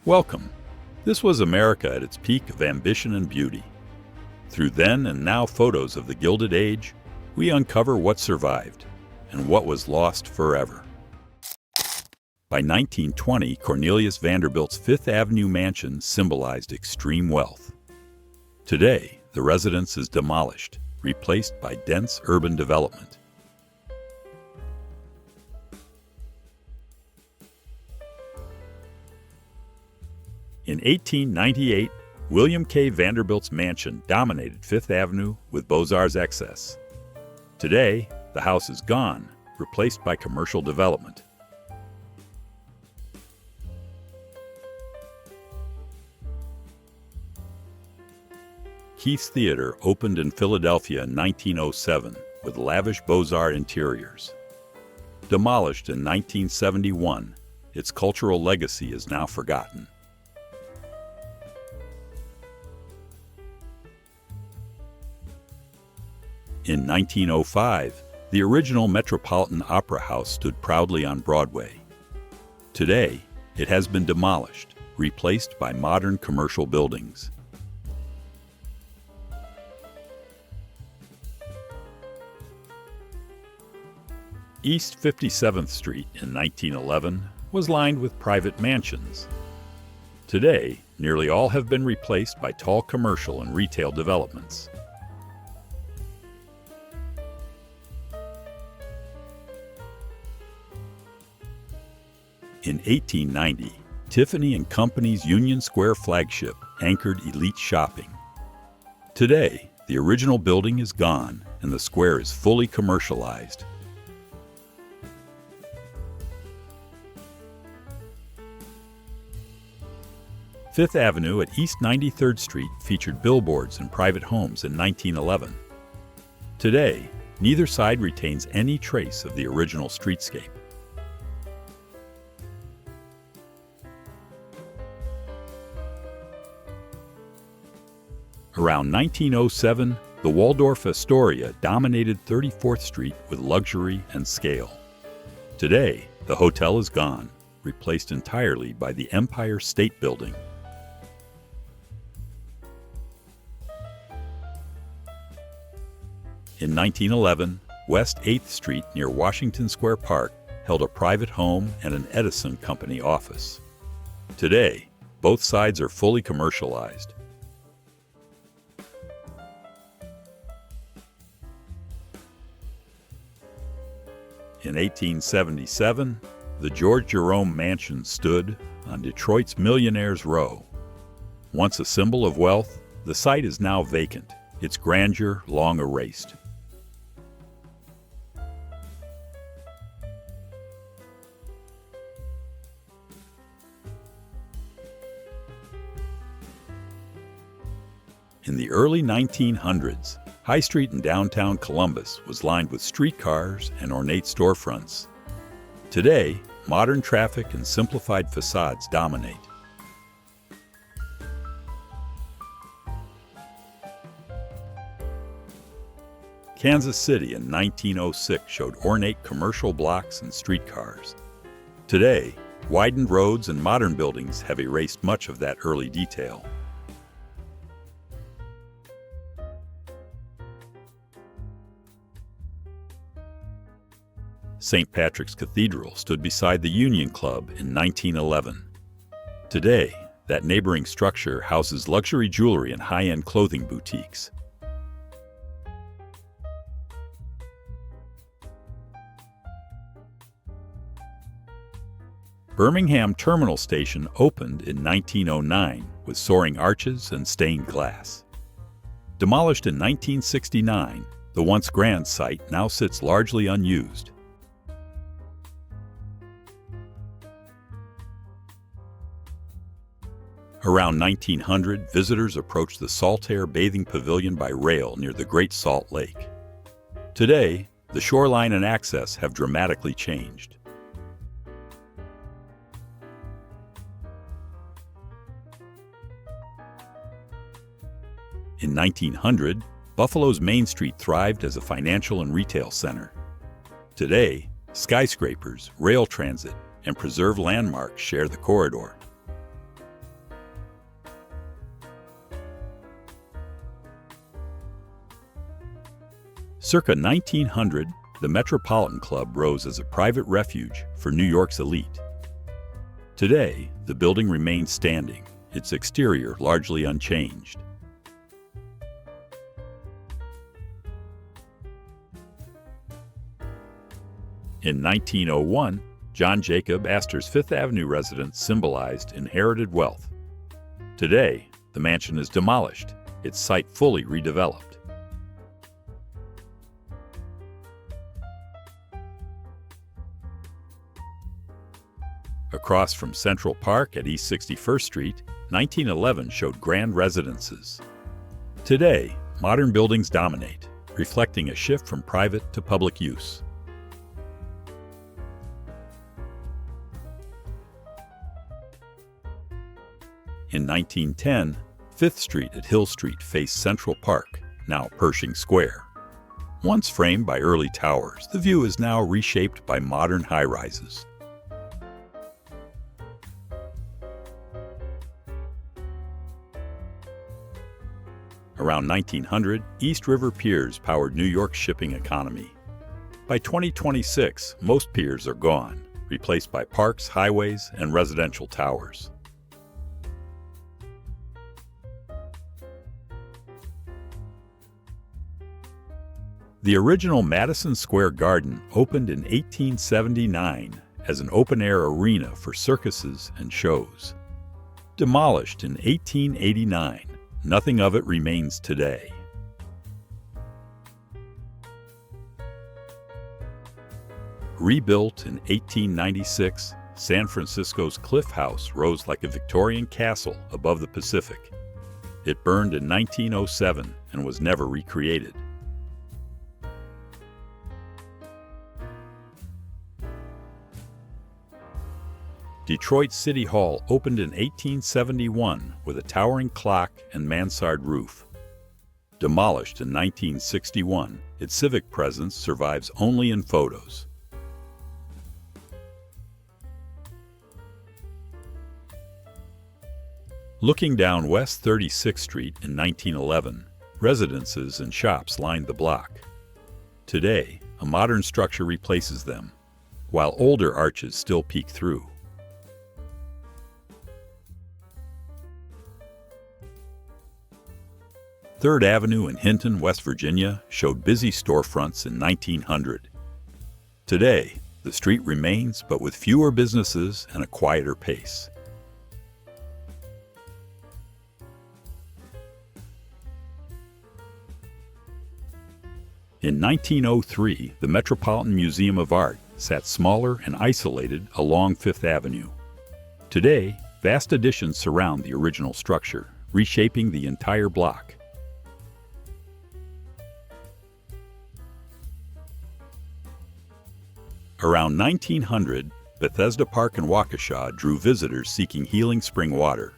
Welcome. This was America at its peak of ambition and beauty. Through then and now photos of the Gilded Age, we uncover what survived and what was lost forever. By 1920, Cornelius Vanderbilt's Fifth Avenue mansion symbolized extreme wealth. Today, the residence is demolished, replaced by dense urban development. In 1898, William K. Vanderbilt's mansion dominated Fifth Avenue with Beaux-Arts excess. Today, the house is gone, replaced by commercial development. Keith's Theater opened in Philadelphia in 1907 with lavish Beaux-Arts interiors. Demolished in 1971, its cultural legacy is now forgotten. In 1905, the original Metropolitan Opera House stood proudly on Broadway. Today, it has been demolished, replaced by modern commercial buildings. East 57th Street in 1911 was lined with private mansions. Today, nearly all have been replaced by tall commercial and retail developments. In 1890, Tiffany & Company's Union Square flagship anchored elite shopping. Today, the original building is gone and the square is fully commercialized. Fifth Avenue at East 93rd Street featured billboards and private homes in 1911. Today, neither side retains any trace of the original streetscape. Around 1907, the Waldorf Astoria dominated 34th Street with luxury and scale. Today, the hotel is gone, replaced entirely by the Empire State Building. In 1911, West 8th Street near Washington Square Park held a private home and an Edison Company office. Today, both sides are fully commercialized. In 1877, the George Jerome Mansion stood on Detroit's Millionaires Row. Once a symbol of wealth, the site is now vacant, its grandeur long erased. In the early 1900s, High Street in downtown Columbus was lined with streetcars and ornate storefronts. Today, modern traffic and simplified facades dominate. Kansas City in 1906 showed ornate commercial blocks and streetcars. Today, widened roads and modern buildings have erased much of that early detail. St. Patrick's Cathedral stood beside the Union Club in 1911. Today, that neighboring structure houses luxury jewelry and high-end clothing boutiques. Birmingham Terminal Station opened in 1909 with soaring arches and stained glass. Demolished in 1969, the once grand site now sits largely unused. Around 1900, visitors approached the Saltaire Bathing Pavilion by rail near the Great Salt Lake. Today, the shoreline and access have dramatically changed. In 1900, Buffalo's Main Street thrived as a financial and retail center. Today, skyscrapers, rail transit, and preserved landmarks share the corridor. Circa 1900, the Metropolitan Club rose as a private refuge for New York's elite. Today, the building remains standing, its exterior largely unchanged. In 1901, John Jacob Astor's Fifth Avenue residence symbolized inherited wealth. Today, the mansion is demolished, its site fully redeveloped. Across from Central Park at East 61st Street, 1911 showed grand residences. Today, modern buildings dominate, reflecting a shift from private to public use. In 1910, 5th Street at Hill Street faced Central Park, now Pershing Square. Once framed by early towers, the view is now reshaped by modern high-rises. Around 1900, East River piers powered New York's shipping economy. By 2026, most piers are gone, replaced by parks, highways, and residential towers. The original Madison Square Garden opened in 1879 as an open-air arena for circuses and shows. Demolished in 1889, nothing of it remains today. Rebuilt in 1896, San Francisco's Cliff House rose like a Victorian castle above the Pacific. It burned in 1907 and was never recreated. Detroit City Hall opened in 1871 with a towering clock and mansard roof. Demolished in 1961, its civic presence survives only in photos. Looking down West 36th Street in 1911, residences and shops lined the block. Today, a modern structure replaces them, while older arches still peek through. Third Avenue in Hinton, West Virginia, showed busy storefronts in 1900. Today, the street remains, but with fewer businesses and a quieter pace. In 1903, the Metropolitan Museum of Art sat smaller and isolated along Fifth Avenue. Today, vast additions surround the original structure, reshaping the entire block. Around 1900, Bethesda Park in Waukesha drew visitors seeking healing spring water.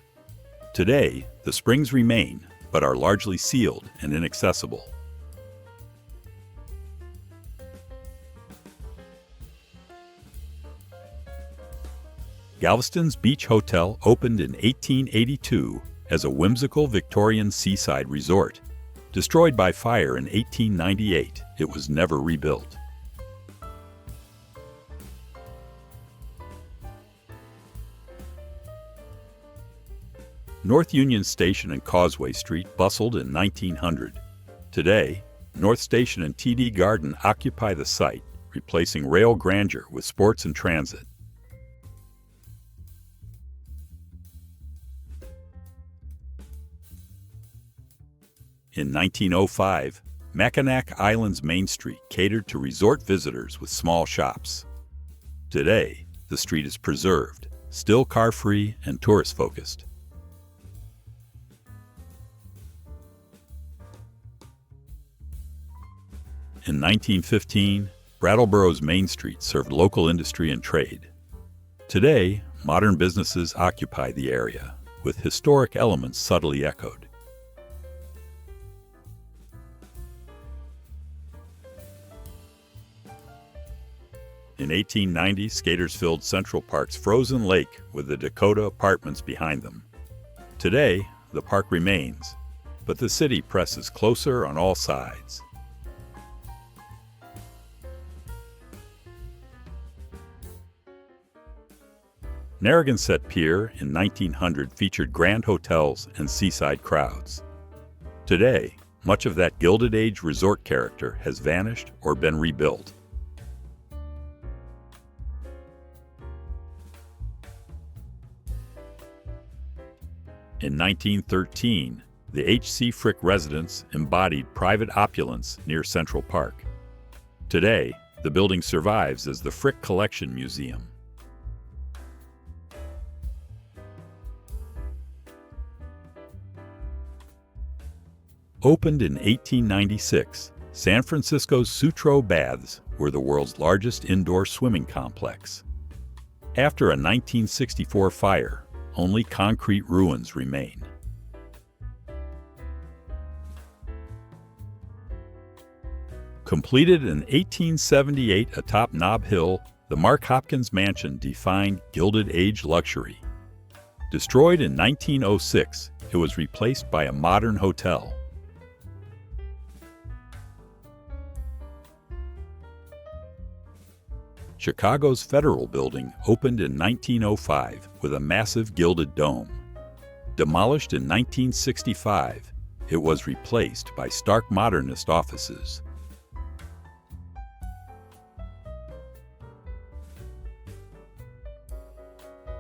Today, the springs remain, but are largely sealed and inaccessible. Galveston's Beach Hotel opened in 1882 as a whimsical Victorian seaside resort. Destroyed by fire in 1898, it was never rebuilt. North Union Station and Causeway Street bustled in 1900. Today, North Station and TD Garden occupy the site, replacing rail grandeur with sports and transit. In 1905, Mackinac Island's Main Street catered to resort visitors with small shops. Today, the street is preserved, still car-free and tourist-focused. In 1915, Brattleboro's Main Street served local industry and trade. Today, modern businesses occupy the area, with historic elements subtly echoed. In 1890, skaters filled Central Park's frozen lake with the Dakota apartments behind them. Today, the park remains, but the city presses closer on all sides. Narragansett Pier in 1900 featured grand hotels and seaside crowds. Today, much of that Gilded Age resort character has vanished or been rebuilt. In 1913, the H.C. Frick residence embodied private opulence near Central Park. Today, the building survives as the Frick Collection Museum. Opened in 1896, San Francisco's Sutro Baths were the world's largest indoor swimming complex. After a 1964 fire, only concrete ruins remain. Completed in 1878 atop Nob Hill, the Mark Hopkins Mansion defined Gilded Age luxury. Destroyed in 1906, it was replaced by a modern hotel. Chicago's Federal Building opened in 1905 with a massive gilded dome. Demolished in 1965, it was replaced by stark modernist offices.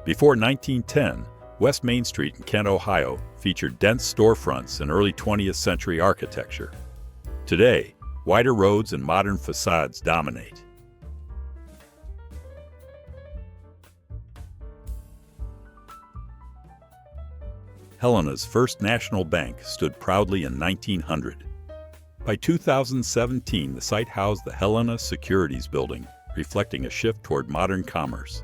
Before 1910, West Main Street in Kent, Ohio, featured dense storefronts and early 20th century architecture. Today, wider roads and modern facades dominate. Helena's First National Bank stood proudly in 1900. By 2017, the site housed the Helena Securities Building, reflecting a shift toward modern commerce.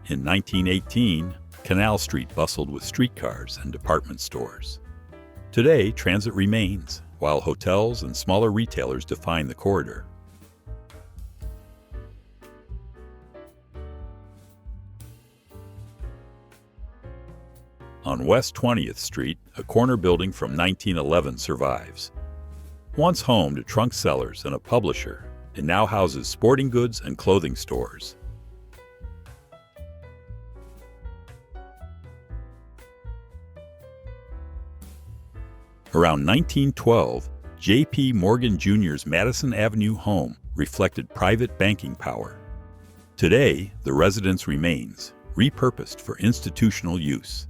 In 1918, Canal Street bustled with streetcars and department stores. Today, transit remains, while hotels and smaller retailers define the corridor. On West 20th Street, a corner building from 1911 survives. Once home to trunk sellers and a publisher, it now houses sporting goods and clothing stores. Around 1912, J.P. Morgan Jr.'s Madison Avenue home reflected private banking power. Today, the residence remains, repurposed for institutional use.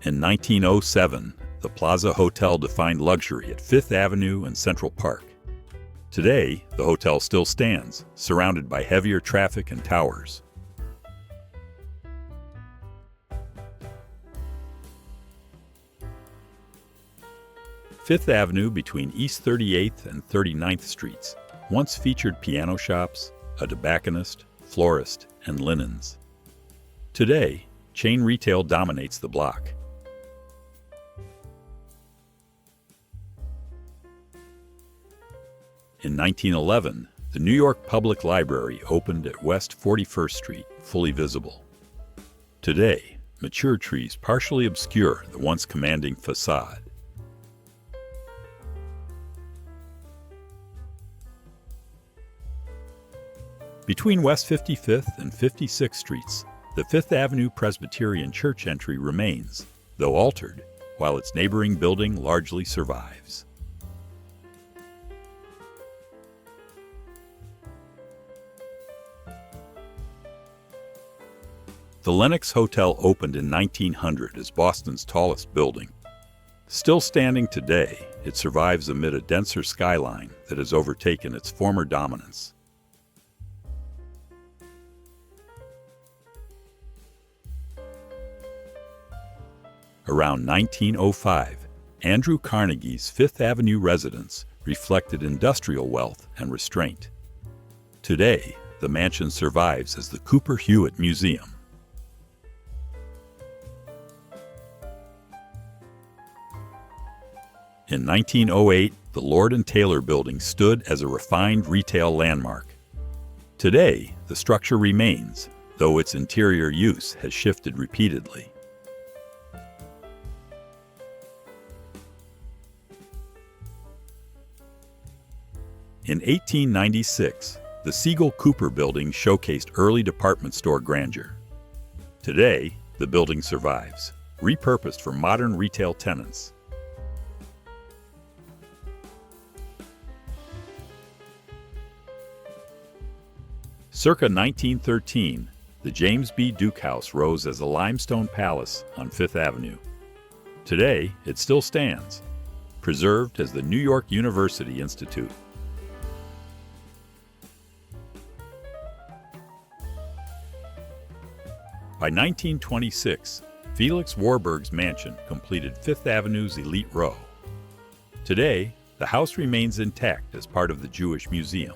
In 1907, the Plaza Hotel defined luxury at Fifth Avenue and Central Park. Today, the hotel still stands, surrounded by heavier traffic and towers. Fifth Avenue between East 38th and 39th Streets once featured piano shops, a tobacconist, florist, and linens. Today, chain retail dominates the block. In 1911, the New York Public Library opened at West 41st Street, fully visible. Today, mature trees partially obscure the once commanding facade. Between West 55th and 56th Streets, the Fifth Avenue Presbyterian Church entry remains, though altered, while its neighboring building largely survives. The Lenox Hotel opened in 1900 as Boston's tallest building. Still standing today, it survives amid a denser skyline that has overtaken its former dominance. Around 1905, Andrew Carnegie's Fifth Avenue residence reflected industrial wealth and restraint. Today, the mansion survives as the Cooper Hewitt Museum. In 1908, the Lord & Taylor building stood as a refined retail landmark. Today, the structure remains, though its interior use has shifted repeatedly. In 1896, the Siegel Cooper building showcased early department store grandeur. Today, the building survives, repurposed for modern retail tenants. Circa 1913, the James B. Duke House rose as a limestone palace on Fifth Avenue. Today, it still stands, preserved as the New York University Institute. By 1926, Felix Warburg's mansion completed Fifth Avenue's elite row. Today, the house remains intact as part of the Jewish Museum.